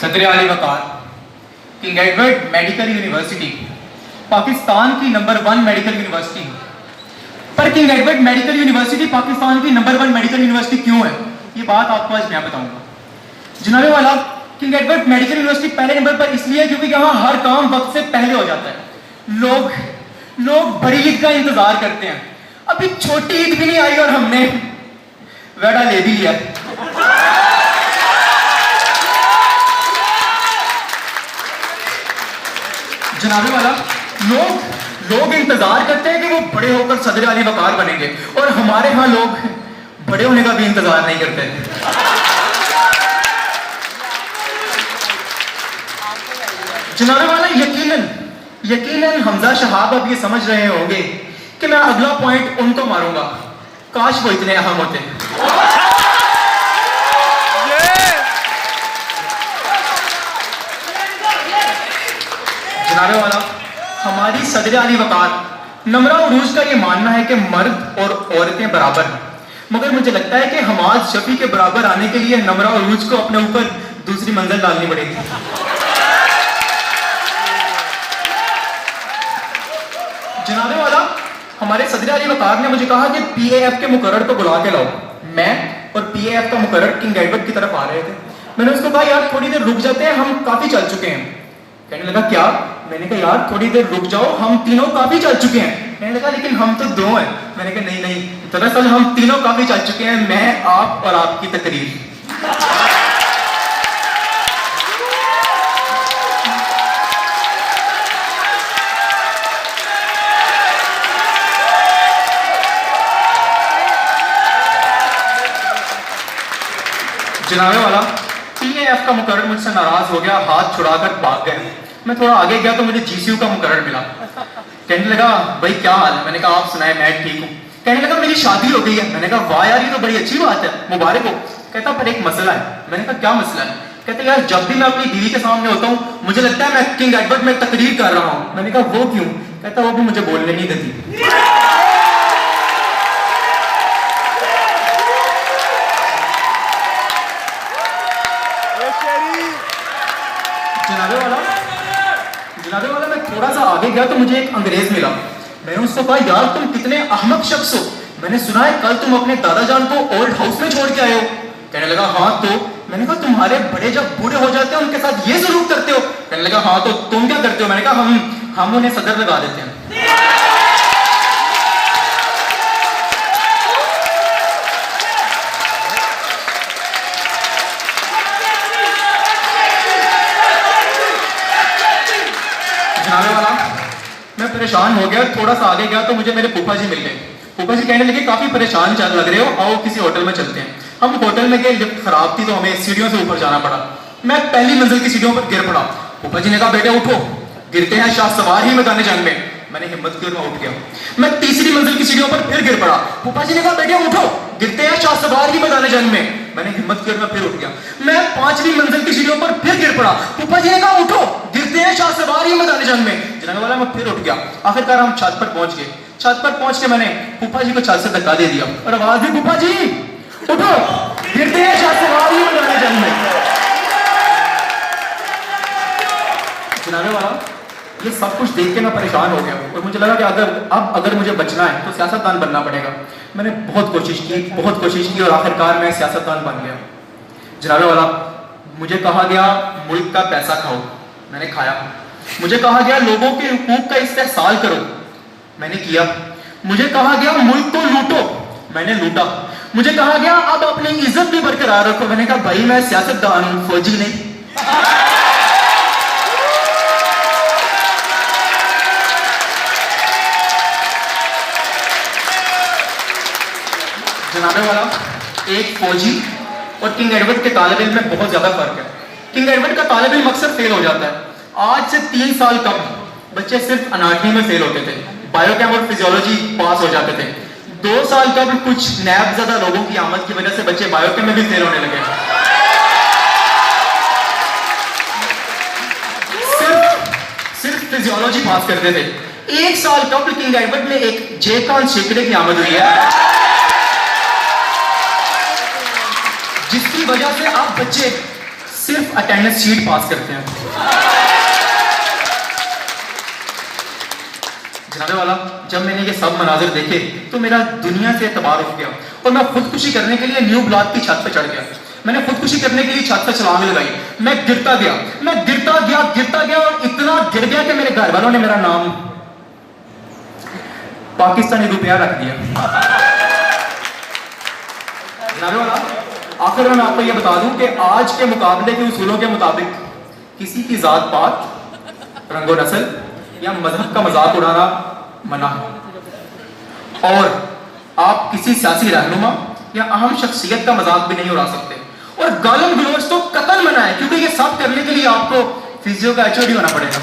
सदर Ali Waqar King Edward medical university Pakistan की number 1 medical university है। पर King Edward medical university Pakistan की नंबर 1 मेडिकल यूनिवर्सिटी क्यों है, ये बात आपको आज मैं बताऊंगा। जनाबे वाला, किंग एडवर्ड मेडिकल यूनिवर्सिटी पहले नंबर पर इसलिए क्योंकि यहाँ हर काम वक्त से पहले हो जाता है। लोग बड़ी ईद का इंतजार करते हैं। अभी छोटी ईद भी नहीं आई और हमने वेड़ा ले भी लिया। जनाबे वाला, लोग इंतजार करते हैं कि वो बड़े होकर सदर आली वकार बनेंगे, और हमारे यहाँ लोग बड़े होने का भी इंतजार नहीं करते। जनाबे वाला, यकीनन हमजा शहाब अब ये समझ रहे होंगे कि मैं अगला पॉइंट उनको मारूंगा। काश वो इतने अहम होते। जनाबे वाला, हमारी सदर आली वकार नमरा उरूज का ये मानना है कि मर्द और औरतें बराबर हैं, मगर मुझे लगता है कि हमाद शफी के बराबर आने के लिए नमरा उरूज को अपने ऊपर दूसरी मंजिल डालनी पड़ेगी। जनाबे वाला, हमारे सदर आली वकार ने मुझे कहा कि पीएएफ के मुकर्रर को बुला के लाओ। मैं और पीएएफ का मुकर्रर किंग एडवर्ड की तरफ आ रहे थे। मैंने उसको कहा, यार थोड़ी देर रुक जाते हैं, हम काफी चल चुके हैं। कहने लगा, क्या? मैंने कहा, यार थोड़ी देर रुक जाओ, हम तीनों काफी चल चुके हैं। कहने लगा, लेकिन हम तो दो हैं। मैंने कहा, नहीं, दरअसल हम तीनों काफी चल चुके हैं, मैं, आप और आपकी तकरीर। जनाबे वाला, पीएएफ का मुकर्रर मुझसे नाराज हो गया, हाथ छुड़ाकर भाग गए। मैं थोड़ा आगे गया तो मुझे जीसीयू का मुकर्रर मिला। कहने लगा, भाई क्या हाल है? मैंने कहा, आप सुनाए, मैं ठीक हूँ। कहने लगा, मेरी शादी हो गई है। मैंने कहा, वाह यार, ये तो बड़ी अच्छी बात है, मुबारक हो। कहता, पर एक मसला है। मैंने कहा, क्या मसला है? कहते, यार जब भी मैं अपनी बीवी के सामने होता हूँ मुझे लगता है मैं किंग एडवर्ड में तकरीर कर रहा हूँ। मैंने कहा, वो क्यों? कहता, वो भी मुझे बोलने नहीं देती। जनाबे वाला, मैं थोड़ा सा आगे गया तो मुझे एक अंग्रेज मिला। मैंने उसको कहा, यार तुम कितने अहमक शख्स हो, मैंने सुना है कल तुम अपने दादा जान को ओल्ड हाउस में छोड़ के आए हो। कहने लगा, हाँ तो। मैंने कहा, तुम्हारे बड़े जब बूढ़े हो जाते हैं उनके साथ ये सलूक करते हो? कहने लगा, हाँ तो तुम क्या करते हो? मैंने कहा, हम उन्हें सदर लगा देते हैं। जनाबे वाला, मैं परेशान हो गया, थोड़ा सा आगे गया तो मुझे मेरे फूफा जी मिल गए। फूफा जी कहने लगे, काफी परेशान चल लग रहे हो, आओ किसी होटल में चलते हैं। हम होटल में गए, लिफ्ट खराब थी तो हमें सीढ़ियों से ऊपर जाना पड़ा। मैं पहली मंजिल की सीढ़ियों पर गिर पड़ा। फूफा जी ने कहा, बेटे उठो, गिरते हैं शाह सवार ही मैदान जंग में। मैंने हिम्मत की और मैं उठ गया। मैं तीसरी मंजिल की सीढ़ियों पर फिर गिर पड़ा। फूफा जी ने कहा, बेटे उठो, गिरते हैं शाह सवार ही मैदान जंग में। मैंने हिम्मत की और मैं फिर उठ गया। मैं पांचवी मंजिल की सीढ़ियों पर फिर गिर पड़ा। फूफा जी ने कहा, उठो, गिरते हैं शाह सवार ही मैदान जंग में। जनाबे वाला, मैं फिर उठ गया। आखिरकार हम छत पर पहुंच गए। छत पर पहुंच के मैंने फूफा जी को छत से धक्का दे दिया और आवाज दी, फूफा जी उठो, गिरते हैं शाह सवार ही मैदान जंग में। जनाबे वाला, ये सब कुछ देख के मैं परेशान हो गया और मुझे लगा कि अगर मुझे बचना है तो सियासतदान बनना पड़ेगा। मैंने बहुत कोशिश की और आखिरकार मैं सियासतदान बन गया। जनाबे वाला, मुझे कहा गया मुल्क का पैसा खाओ, मैंने खाया। मुझे कहा गया लोगों के हुकूक का इस्तेहसाल करो, मैंने किया। मुझे कहा गया मुल्क को लूटो, मैंने लूटा। मुझे कहा गया अब अपनी इज्जत भी बरकरार रखो, मैंने कहा भाई मैं सियासतदान हूं, फौजी नहीं। जनाबे वाला, एक फौजी और किंग एडवर्ड के तालिब इल्म में बहुत ज्यादा फर्क है। किंग एडवर्ड का तालिब इल्म अक्सर फेल हो जाता है। आज से 3 साल कब बच्चे सिर्फ अनाटमी में फेल होते थे, बायोकेम और फिजियोलॉजी पास हो जाते थे। 2 साल कब कुछ नैब ज्यादा लोगों की आमद की वजह से बच्चे बायोकेम में भी फेल होने लगे। सिर्फ फिजियोलॉजी पास करते थे। 1 साल कब किंग एडवर्ड में एक जेकान शेकड़े की आमद हुई है, जिसकी वजह से आप बच्चे सिर्फ अटेंडेंस शीट पास करते हैं। जनाबे वाला, जब मैंने ये सब मनाजिर देखे तो मेरा दुनिया से एतबार उठ गया और मैं खुदकुशी करने के लिए न्यू ब्लॉक की छत पर चढ़ गया। मैंने खुदकुशी करने के लिए छत पर छलांग लगाई। मैं गिरता गया और इतना गिर गया कि मेरे घर वालों ने मेरा नाम पाकिस्तानी रुपया रख दिया। जनाबे वाला, आखिर में आपको यह बता दूं कि आज के मुकाबले के उसूलों के मुताबिक किसी की जात पात, रंगो नस्ल या मजहब का मजाक उड़ाना मना है और आप किसी सियासी रहनुमा या अहम शख्सियत का मजाक भी नहीं उड़ा सकते। और गालिम गलौज तो कतल मना है, क्योंकि ये सब करने के लिए आपको फिजियो का एचओडी होना पड़ेगा।